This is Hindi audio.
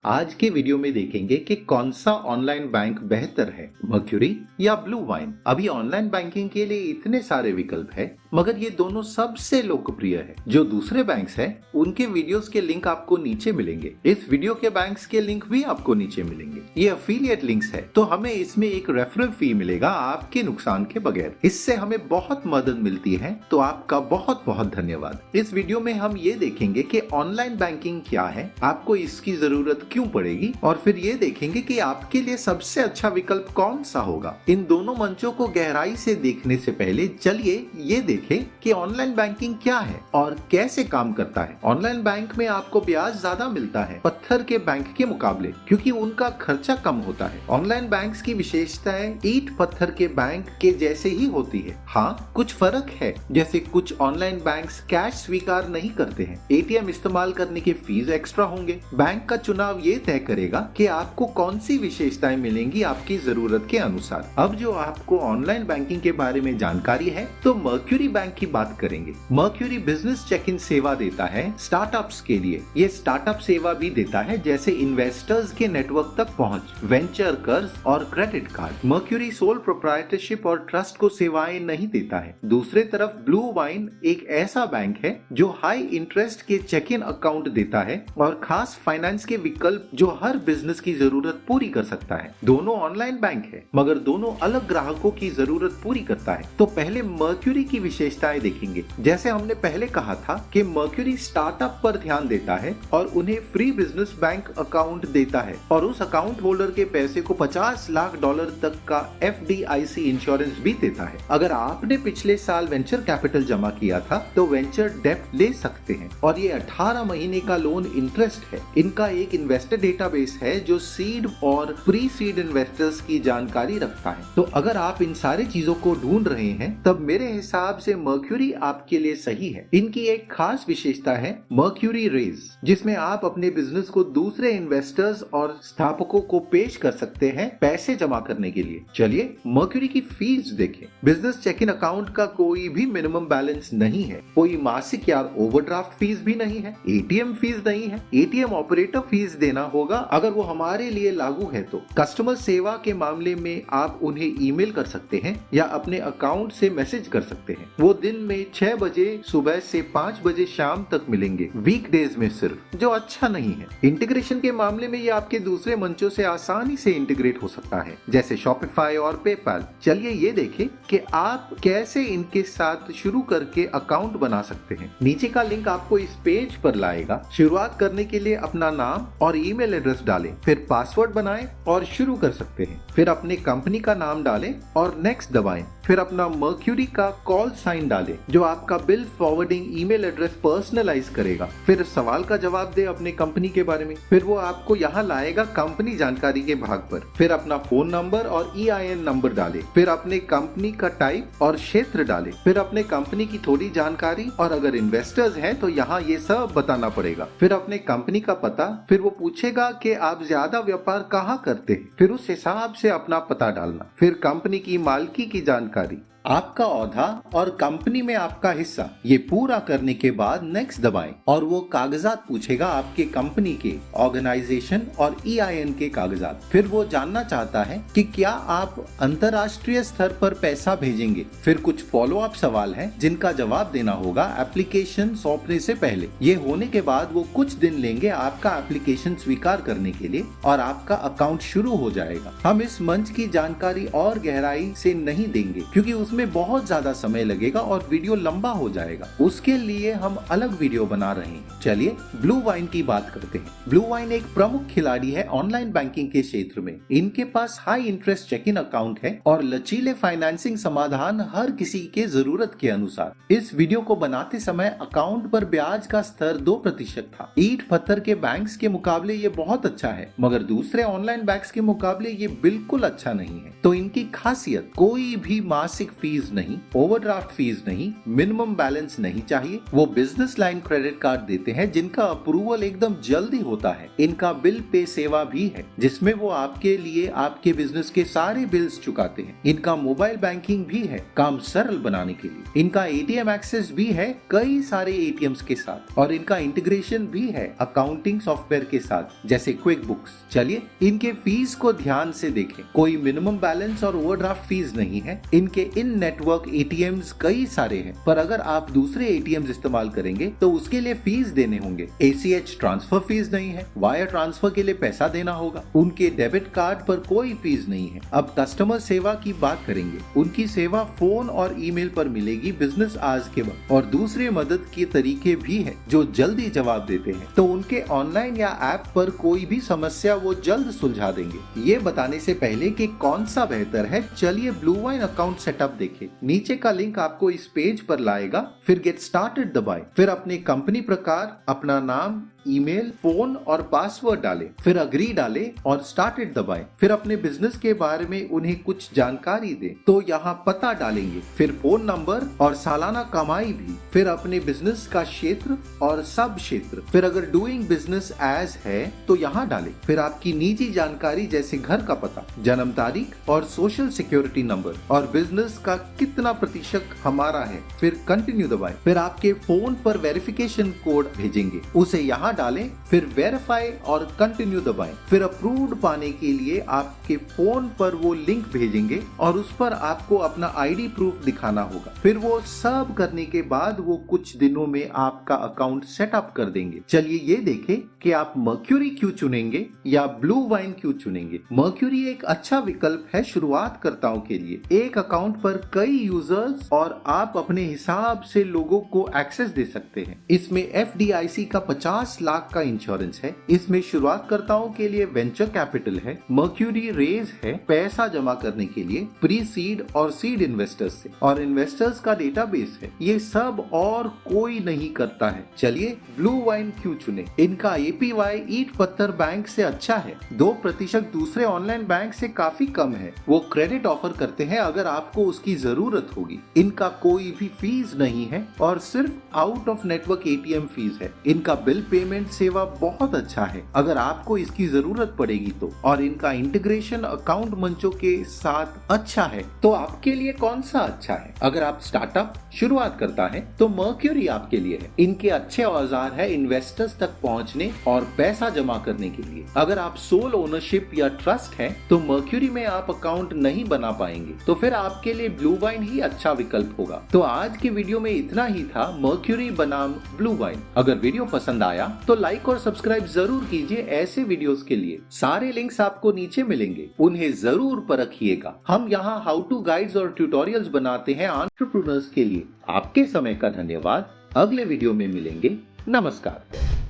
आज के वीडियो में देखेंगे कि कौन सा ऑनलाइन बैंक बेहतर है, मर्क्यूरी या ब्लू वाइन। अभी ऑनलाइन बैंकिंग के लिए इतने सारे विकल्प है, मगर ये दोनों सबसे लोकप्रिय है। जो दूसरे बैंक्स हैं, उनके वीडियोस के लिंक आपको नीचे मिलेंगे। इस वीडियो के बैंक्स के लिंक भी आपको नीचे मिलेंगे। ये अफिलिएट लिंक्स है, तो हमें इसमें एक रेफरल फी मिलेगा आपके नुकसान के बगैर। इससे हमें बहुत मदद मिलती है, तो आपका बहुत बहुत धन्यवाद। इस वीडियो में हम ये देखेंगे कि ऑनलाइन बैंकिंग क्या है, आपको इसकी जरूरत क्यों पड़ेगी, और फिर ये देखेंगे कि आपके लिए सबसे अच्छा विकल्प कौन सा होगा। इन दोनों मंचों को गहराई से देखने से पहले चलिए ये देखें कि ऑनलाइन बैंकिंग क्या है और कैसे काम करता है। ऑनलाइन बैंक में आपको ब्याज ज्यादा मिलता है पत्थर के बैंक के मुकाबले, क्योंकि उनका खर्चा कम होता है। ऑनलाइन बैंक्स की विशेषताएं ईंट पत्थर के बैंक के जैसे ही होती है। हाँ, कुछ फर्क है, जैसे कुछ ऑनलाइन बैंक्स कैश स्वीकार नहीं करते हैं। एटीएम इस्तेमाल करने के फीस एक्स्ट्रा होंगे। बैंक का चुनाव ये तय करेगा कि आपको कौन सी विशेषताएं मिलेंगी आपकी जरूरत के अनुसार। अब जो आपको ऑनलाइन बैंकिंग के बारे में जानकारी है, तो मर्क्यूरी बैंक की बात करेंगे। मर्क्यूरी बिजनेस चेक इन सेवा देता है स्टार्टअप्स के लिए। ये स्टार्टअप सेवा भी देता है, जैसे इन्वेस्टर्स के नेटवर्क तक पहुंच, वेंचर कर्ज और credit card. Mercury sole proprietorship और ट्रस्ट को सेवाएं नहीं देता है। दूसरे तरफ ब्लू वाइन एक ऐसा बैंक है जो हाई इंटरेस्ट के चेक इन अकाउंट देता है और खास फाइनेंस के विकल्प जो हर बिजनेस की जरूरत पूरी कर सकता है। दोनों ऑनलाइन बैंक है, मगर दोनों अलग ग्राहकों की जरूरत पूरी करता है। तो पहले मर्क्यूरी की विशेषताएं देखेंगे। जैसे हमने पहले कहा था कि मर्क्यूरी स्टार्टअप पर ध्यान देता है और उन्हें फ्री बिजनेस बैंक अकाउंट देता है, और उस अकाउंट होल्डर के पैसे को $50 लाख तक का FDIC इंश्योरेंस भी देता है। अगर आपने पिछले साल वेंचर कैपिटल जमा किया था, तो वेंचर डेप्ट ले सकते हैं, और ये 18 महीने का लोन इंटरेस्ट है। इनका एक इन्वेस्टर डेटाबेस है जो सीड और प्री सीड इन्वेस्टर्स की जानकारी रखता है। तो अगर आप इन सारी चीजों को ढूंढ रहे हैं, तब मेरे हिसाब से मर्क्यूरी आपके लिए सही है। इनकी एक खास विशेषता है मर्क्यूरी रेज, जिसमें आप अपने बिजनेस को दूसरे इन्वेस्टर्स और स्थापकों को पेश कर सकते हैं पैसे जमा करने के लिए। चलिए मर्क्यूरी की फीस देखें। बिजनेस चेक इन अकाउंट का कोई भी मिनिमम बैलेंस नहीं है, कोई मासिक या ओवरड्राफ्ट फीस भी नहीं है, एटीएम फीस नहीं है। एटीएम ऑपरेटर फीस देना होगा अगर वो हमारे लिए लागू है। तो कस्टमर सेवा के मामले में आप उन्हें ईमेल कर सकते हैं या अपने अकाउंट से मैसेज कर सकते हैं। वो दिन में 6 बजे सुबह से 5 बजे शाम तक मिलेंगे, वीकडेज में सिर्फ, जो अच्छा नहीं है। इंटीग्रेशन के मामले में ये आपके दूसरे मंचों से आसानी से इंटीग्रेट हो सकता है, जैसे शॉपिफाई और पेपैल। चलिए ये देखें कि आप कैसे इनके साथ शुरू करके अकाउंट बना सकते हैं। नीचे का लिंक आपको इस पेज पर लाएगा। शुरुआत करने के लिए अपना नाम और ईमेल एड्रेस डालें, फिर पासवर्ड बनाएं और शुरू कर सकते हैं। फिर अपने कंपनी का नाम डालें और नेक्स्ट दबाएं। फिर अपना मर्क्यूरी का कॉल साइन डालें, जो आपका bill forwarding email address personalize करेगा। फिर सवाल का जवाब दे अपने कंपनी के बारे में। फिर वो आपको यहाँ लाएगा कंपनी जानकारी के भाग पर। फिर अपना फोन नंबर और EIN नंबर डालें। फिर अपने कंपनी का टाइप और क्षेत्र डालें। फिर अपने कंपनी की थोड़ी जानकारी, और अगर इन्वेस्टर्स हैं तो यहाँ ये सब बताना पड़ेगा। फिर अपने कंपनी का पता। फिर वो पूछेगा कि आप ज्यादा व्यापार कहाँ करते हैं, फिर उस हिसाब से अपना पता डालना। फिर कंपनी की मालिकी की जानकारी, आपका औहदा और कंपनी में आपका हिस्सा। ये पूरा करने के बाद नेक्स्ट दबाएं और वो कागजात पूछेगा, आपके कंपनी के, ऑर्गेनाइजेशन और EIN के कागजात। फिर वो जानना चाहता है कि क्या आप अंतर्राष्ट्रीय स्तर पर पैसा भेजेंगे। फिर कुछ फॉलो अप सवाल हैं जिनका जवाब देना होगा एप्लीकेशन सौंपने से पहले। ये होने के बाद वो कुछ दिन लेंगे आपका एप्लीकेशन स्वीकार करने के लिए, और आपका अकाउंट शुरू हो जाएगा। हम इस मंच की जानकारी और गहराई से नहीं देंगे, क्योंकि उसमें बहुत ज्यादा समय लगेगा और वीडियो लंबा हो जाएगा। उसके लिए हम अलग वीडियो बना रहे हैं। चलिए ब्लू वाइन की बात करते हैं। ब्लू वाइन एक प्रमुख खिलाड़ी है ऑनलाइन बैंकिंग के क्षेत्र में। इनके पास high interest checking account है और लचीले फाइनेंसिंग समाधान हर किसी के जरूरत के अनुसार। इस वीडियो को बनाते समय अकाउंट पर ब्याज का स्तर 2% था। ईंट पत्थर के बैंक्स के मुकाबले ये बहुत अच्छा है, मगर दूसरे ऑनलाइन बैंक्स के मुकाबले ये बिल्कुल अच्छा नहीं है। तो इनकी खासियत, कोई भी मासिक फीस नहीं, ओवरड्राफ्ट फीस नहीं, मिनिमम बैलेंस नहीं चाहिए। वो बिजनेस लाइन क्रेडिट कार्ड देते हैं जिनका अप्रूवल एकदम जल्दी होता है। इनका बिल पे सेवा भी है जिसमें वो आपके लिए आपके बिजनेस के सारे बिल्स चुकाते हैं। इनका मोबाइल बैंकिंग भी है काम सरल बनाने के लिए। इनका एटीएम एक्सेस भी है कई सारे एटीएम्स के साथ, और इनका इंटीग्रेशन भी है अकाउंटिंग सॉफ्टवेयर के साथ जैसे क्विक बुक्स। चलिए इनके फीस को ध्यान से देखें। कोई मिनिमम बैलेंस और ओवरड्राफ्ट फीस नहीं है। इनके इन नेटवर्क एटीएम्स कई सारे हैं, पर अगर आप दूसरे एटीएम्स इस्तेमाल करेंगे तो उसके लिए फीस देने होंगे। एसीएच ट्रांसफर फीस नहीं है, वायर ट्रांसफर के लिए पैसा देना होगा। उनके डेबिट कार्ड पर कोई फीस नहीं है। अब कस्टमर सेवा की बात करेंगे। उनकी सेवा फोन और ईमेल पर मिलेगी बिजनेस आवर्स के वक्त, और दूसरे मदद के तरीके भी है जो जल्दी जवाब देते हैं। तो उनके ऑनलाइन या ऐप पर कोई भी समस्या वो जल्द सुलझा देंगे। ये बताने से पहले कि कौन सा बेहतर है, चलिए ब्लू वाइन अकाउंट सेटअप देखें। नीचे का लिंक आपको इस पेज पर लाएगा, फिर गेट स्टार्टेड दबाएं, फिर अपने कंपनी प्रकार, अपना नाम, ईमेल, फोन और पासवर्ड डालें, फिर अग्री डालें और स्टार्टेड दबाएं। फिर अपने बिजनेस के बारे में उन्हें कुछ जानकारी दें, तो यहाँ पता डालेंगे, फिर फोन नंबर और सालाना कमाई भी, फिर अपने बिजनेस का क्षेत्र और सब क्षेत्र, फिर अगर डूइंग बिजनेस एज है तो यहाँ डालें, फिर आपकी निजी जानकारी जैसे घर का पता, जन्म तारीख और सोशल सिक्योरिटी नंबर, और बिजनेस का कितना प्रतिशत हमारा है, फिर कंटिन्यू दबाएं। फिर आपके फोन पर वेरिफिकेशन कोड भेजेंगे, उसे यहाँ डालें, फिर वेरीफाई और कंटिन्यू दबाएं। फिर अप्रूव्ड पाने के लिए आपके फोन पर वो लिंक भेजेंगे और उस पर आपको अपना आईडी प्रूफ दिखाना होगा। फिर वो सब करने के बाद वो कुछ दिनों में आपका अकाउंट सेटअप कर देंगे। चलिए ये देखें कि आप मर्क्यूरी क्यों चुनेंगे या ब्लू वाइन क्यों चुनेंगे। मर्क्यूरी एक अच्छा विकल्प है शुरुआतकर्ताओं के लिए। एक अकाउंट पर कई यूजर्स और आप अपने हिसाब से लोगों को एक्सेस दे सकते हैं। इसमें FDIC का 50 लाख का इंश्योरेंस है। इसमें शुरुआतकर्ताओं के लिए वेंचर कैपिटल है, मर्क्यूरी रेज है पैसा जमा करने के लिए प्री सीड और सीड इन्वेस्टर्स से, और इन्वेस्टर्स का डेटाबेस है। ये सब और कोई नहीं करता है। चलिए ब्लू वाइन क्यों चुने। इनका APY ईट पत्थर बैंक से अच्छा है, 2% दूसरे ऑनलाइन बैंक से काफी कम है। वो क्रेडिट ऑफर करते हैं अगर आपको उसकी जरूरत होगी। इनका कोई भी फीस नहीं है और सिर्फ out of network ATM fees है। इनका बिल पेमेंट सेवा बहुत अच्छा है अगर आपको इसकी जरूरत पड़ेगी तो, और इनका इंटीग्रेशन अकाउंट मंचों के साथ अच्छा है। तो आपके लिए कौन सा अच्छा है? अगर आप स्टार्टअप शुरुआत करता है तो मर्क्यूरी आपके लिए है। इनके अच्छे औजार है इन्वेस्टर्स तक पहुंचने और पैसा जमा करने के लिए। अगर आप सोल ओनरशिप या ट्रस्ट है तो मर्क्यूरी में आप अकाउंट नहीं बना पाएंगे, तो फिर आपके लिए ब्लू वाइन ही अच्छा विकल्प होगा। तो आज की वीडियो में इतना ही था, मर्क्यूरी बनाम ब्लू वाइन। अगर वीडियो पसंद आया तो लाइक और सब्सक्राइब जरूर कीजिए ऐसे वीडियोस के लिए। सारे लिंक्स आपको नीचे मिलेंगे, उन्हें जरूर परखिएगा। हम यहाँ हाउ टू गाइड्स और ट्यूटोरियल्स बनाते हैं एंटरप्रेन्योर्स के लिए। आपके समय का धन्यवाद। अगले वीडियो में मिलेंगे। नमस्कार।